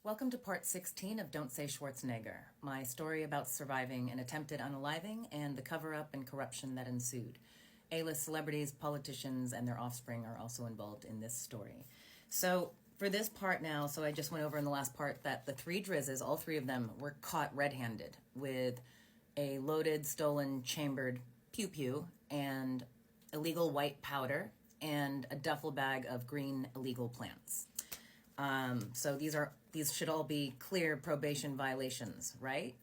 Welcome to part 16 of Don't Say Schwarzenegger, my story about surviving an attempted unaliving and the cover-up and corruption that ensued. A-list celebrities, politicians, and their offspring are also involved in this story. So for this part now, I just went over in the last part that the three Drizzes, all three of them, were caught red-handed with a loaded, stolen, chambered pew-pew and illegal white powder and a duffel bag of green illegal plants. So these should all be clear probation violations, right?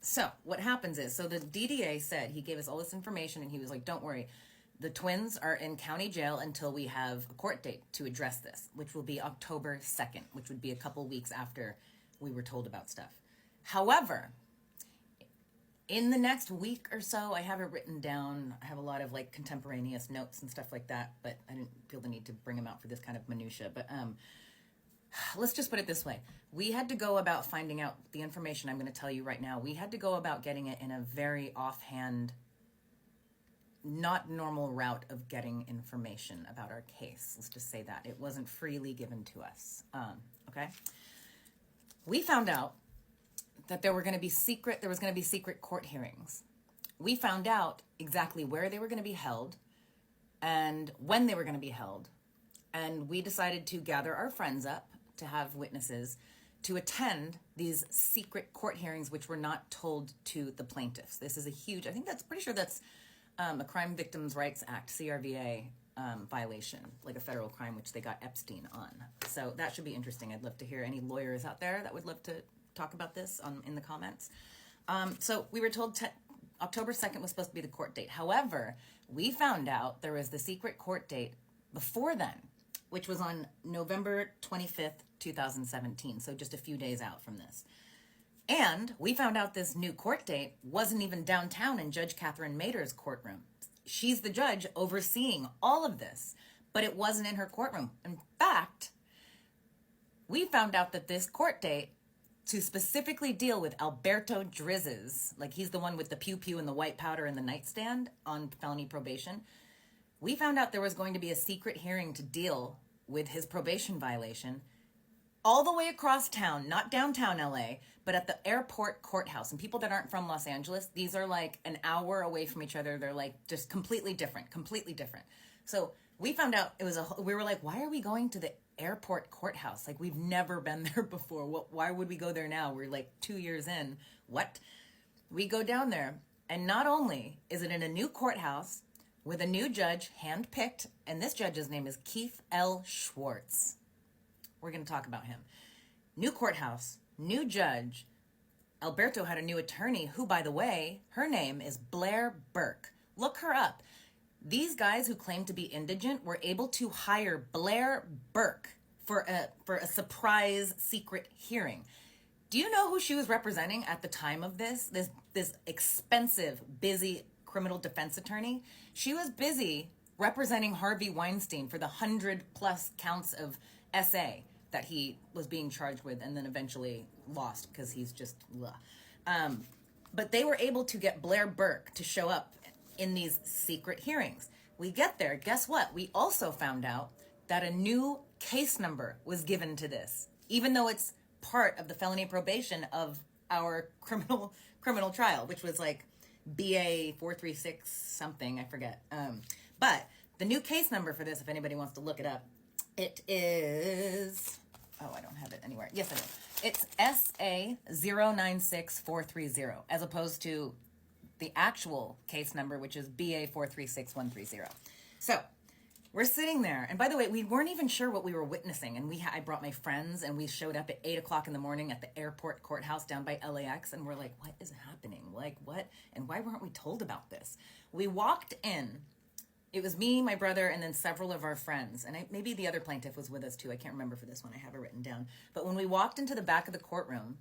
So what happens is, the DDA said, he gave us all this information and he was like, don't worry, the twins are in county jail until we have a court date to address this, which will be October 2nd, which would be a couple weeks after we were told about stuff. However, in the next week or so, I have it written down. I have a lot of like contemporaneous notes and stuff like that, but I didn't feel the need to bring them out for this kind of minutia. But let's just put it this way. We had to go about finding out the information I'm going to tell you right now. We had to go about getting it in a very offhand, not normal route of getting information about our case. Let's just say that. It wasn't freely given to us. Okay? We found out that there was going to be secret court hearings. We found out exactly where they were going to be held and when they were going to be held. And we decided to gather our friends up to have witnesses to attend these secret court hearings, which were not told to the plaintiffs. This is a huge, pretty sure that's a Crime Victims' Rights Act, CRVA, violation, like a federal crime, which they got Epstein on. So that should be interesting. I'd love to hear any lawyers out there that would love to talk about this in the comments. So we were told October 2nd was supposed to be the court date. However, we found out there was the secret court date before then, which was on November 25th, 2017. So just a few days out from this. And we found out this new court date wasn't even downtown in Judge Catherine Mader's courtroom. She's the judge overseeing all of this, but it wasn't in her courtroom. In fact, we found out that this court date to specifically deal with Alberto Driz's, like he's the one with the pew-pew and the white powder and the nightstand on felony probation. We found out there was going to be a secret hearing to deal with his probation violation all the way across town, not downtown LA, but at the airport courthouse. And people that aren't from Los Angeles, these are like an hour away from each other. They're like just completely different. So we found out we were like, why are we going to the airport courthouse? Like, we've never been there before. Why would we go there now? We're like 2 years in. What? We go down there, and not only is it in a new courthouse with a new judge, handpicked, and this judge's name is Keith L. Schwartz. We're going to talk about him. New courthouse, new judge. Alberto had a new attorney who, by the way, her name is Blair Berk. Look her up. These guys who claim to be indigent were able to hire Blair Berk for a surprise secret hearing. Do you know who she was representing at the time of this expensive, busy criminal defense attorney? She was busy representing Harvey Weinstein for the 100+ counts of SA that he was being charged with and then eventually lost because he's just blah. But they were able to get Blair Berk to show up in these secret hearings. We get there, guess what? We also found out that a new case number was given to this, even though it's part of the felony probation of our criminal trial, which was like BA 436 something, I forget. But the new case number for this, if anybody wants to look it up, it is, I don't have it anywhere. Yes, I do. It's SA 096430, as opposed to the actual case number, which is BA 436130. So we're sitting there, and by the way, we weren't even sure what we were witnessing, and I brought my friends, and we showed up at 8 o'clock in the morning at the airport courthouse down by LAX, and we're like, what is happening? Like, what? And why weren't we told about this? We walked in. It was me, my brother, and then several of our friends, and maybe the other plaintiff was with us too. I can't remember for this one. I have it written down. But when we walked into the back of the courtroom,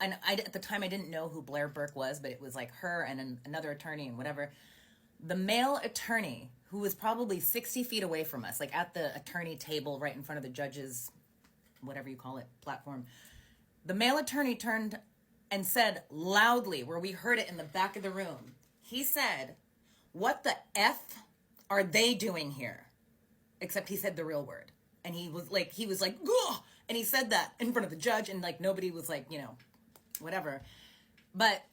and at the time I didn't know who Blair Berk was, but it was like her and another attorney and whatever. The male attorney, who was probably 60 feet away from us, like at the attorney table right in front of the judge's, whatever you call it, platform. The male attorney turned and said loudly, where we heard it in the back of the room, he said, "What the F are they doing here?" Except he said the real word. And he was like, ugh! And he said that in front of the judge, and like nobody was like, you know, whatever. But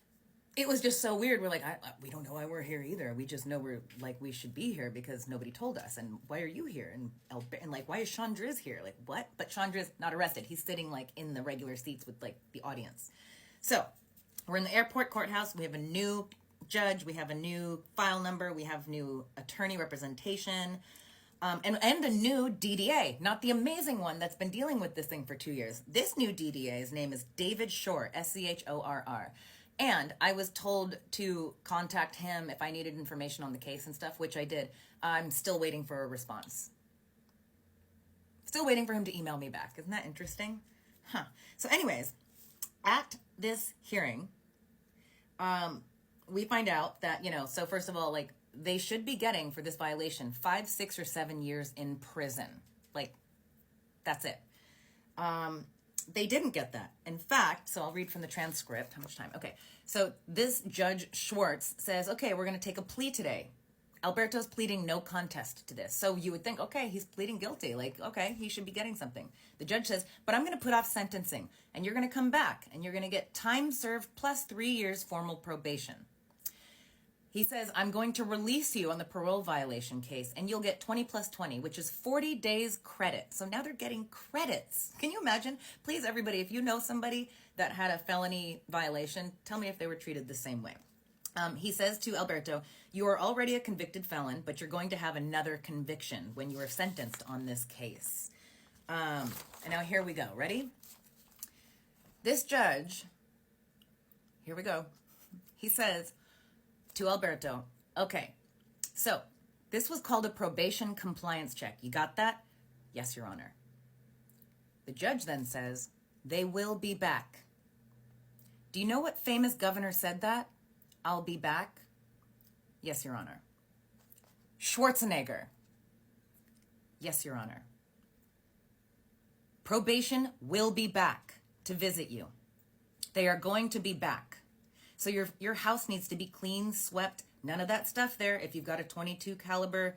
it was just so weird. We're like, we don't know why we're here either. We just know we're like, we should be here because nobody told us. And why are you here? And like, why is Shawn Driz here? Like, what? But Shawn Driz not arrested. He's sitting like in the regular seats with like the audience. So we're in the airport courthouse. We have a new judge. We have a new file number. We have new attorney representation. And a new DDA, not the amazing one that's been dealing with this thing for 2 years. This new DDA's name is David Shore, Schorr. And I was told to contact him if I needed information on the case and stuff, which I did. I'm still waiting for a response. Still waiting for him to email me back. Isn't that interesting? Huh. So anyways, at this hearing, we find out that, you know, so first of all, like, they should be getting for this violation 5, 6, or 7 years in prison. Like, that's it. They didn't get that. In fact, so I'll read from the transcript. How much time? Okay. So this Judge Schwartz says, okay, we're going to take a plea today. Alberto's pleading no contest to this. So you would think, okay, he's pleading guilty. Like, okay, he should be getting something. The judge says, but I'm going to put off sentencing, and you're going to come back, and you're going to get time served plus 3 years formal probation. He says, I'm going to release you on the parole violation case, and you'll get 20 plus 20, which is 40 days credit. So now they're getting credits. Can you imagine? Please, everybody, if you know somebody that had a felony violation, tell me if they were treated the same way. He says to Alberto, you are already a convicted felon, but you're going to have another conviction when you are sentenced on this case. And now here we go. Ready? This judge, here we go. He says to Alberto, okay, so this was called a probation compliance check. You got that? Yes, Your Honor. The judge then says, they will be back. Do you know what famous governor said that? I'll be back? Yes, Your Honor. Schwarzenegger. Yes, Your Honor. Probation will be back to visit you. They are going to be back. So your house needs to be clean, swept, none of that stuff there. If you've got a .22 caliber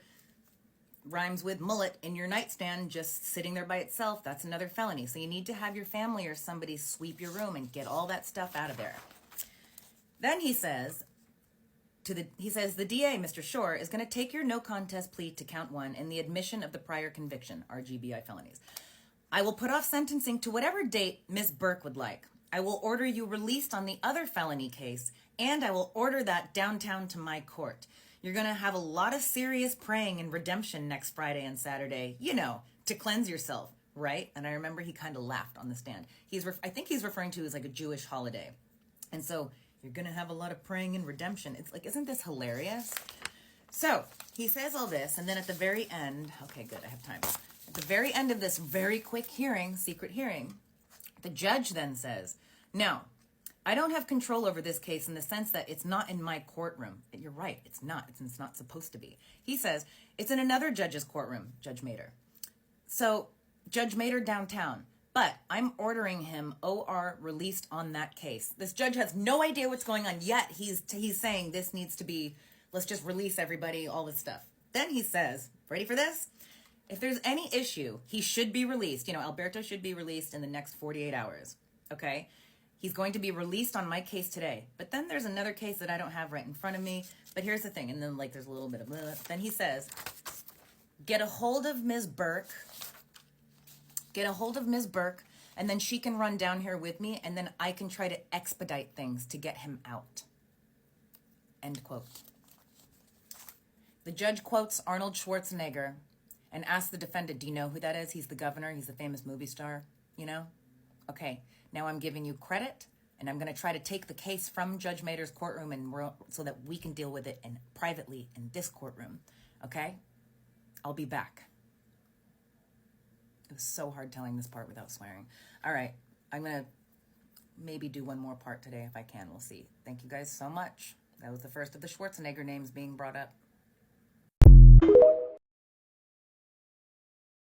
rhymes with mullet in your nightstand just sitting there by itself, that's another felony. So you need to have your family or somebody sweep your room and get all that stuff out of there. Then he says the DA, Mr. Shore, is going to take your no contest plea to count 1 in the admission of the prior conviction, RGBI felonies. I will put off sentencing to whatever date Ms. Berk would like. I will order you released on the other felony case, and I will order that downtown to my court. You're going to have a lot of serious praying and redemption next Friday and Saturday, you know, to cleanse yourself, right? And I remember he kind of laughed on the stand. I think he's referring to it as like a Jewish holiday. And so you're going to have a lot of praying and redemption. It's like, isn't this hilarious? So he says all this, and then at the very end, okay, good, I have time. At the very end of this very quick hearing, secret hearing, the judge then says, now, I don't have control over this case in the sense that it's not in my courtroom. You're right, it's not. It's not supposed to be. He says, it's in another judge's courtroom, Judge Mater. So, Judge Mater downtown. But I'm ordering him OR released on that case. This judge has no idea what's going on yet. He's saying this needs to be, let's just release everybody, all this stuff. Then he says, ready for this? If there's any issue, he should be released. You know, Alberto should be released in the next 48 hours, okay? He's going to be released on my case today. But then there's another case that I don't have right in front of me. But here's the thing. And then, like, there's a little bit of... Then he says, get a hold of Ms. Berk. Get a hold of Ms. Berk. And then she can run down here with me. And then I can try to expedite things to get him out. End quote. The judge quotes Arnold Schwarzenegger and asks the defendant, do you know who that is? He's the governor. He's the famous movie star, you know? Okay, now I'm giving you credit, and I'm going to try to take the case from Judge Mater's courtroom so that we can deal with it privately in this courtroom, okay? I'll be back. It was so hard telling this part without swearing. All right, I'm going to maybe do one more part today if I can. We'll see. Thank you guys so much. That was the first of the Schwarzenegger names being brought up.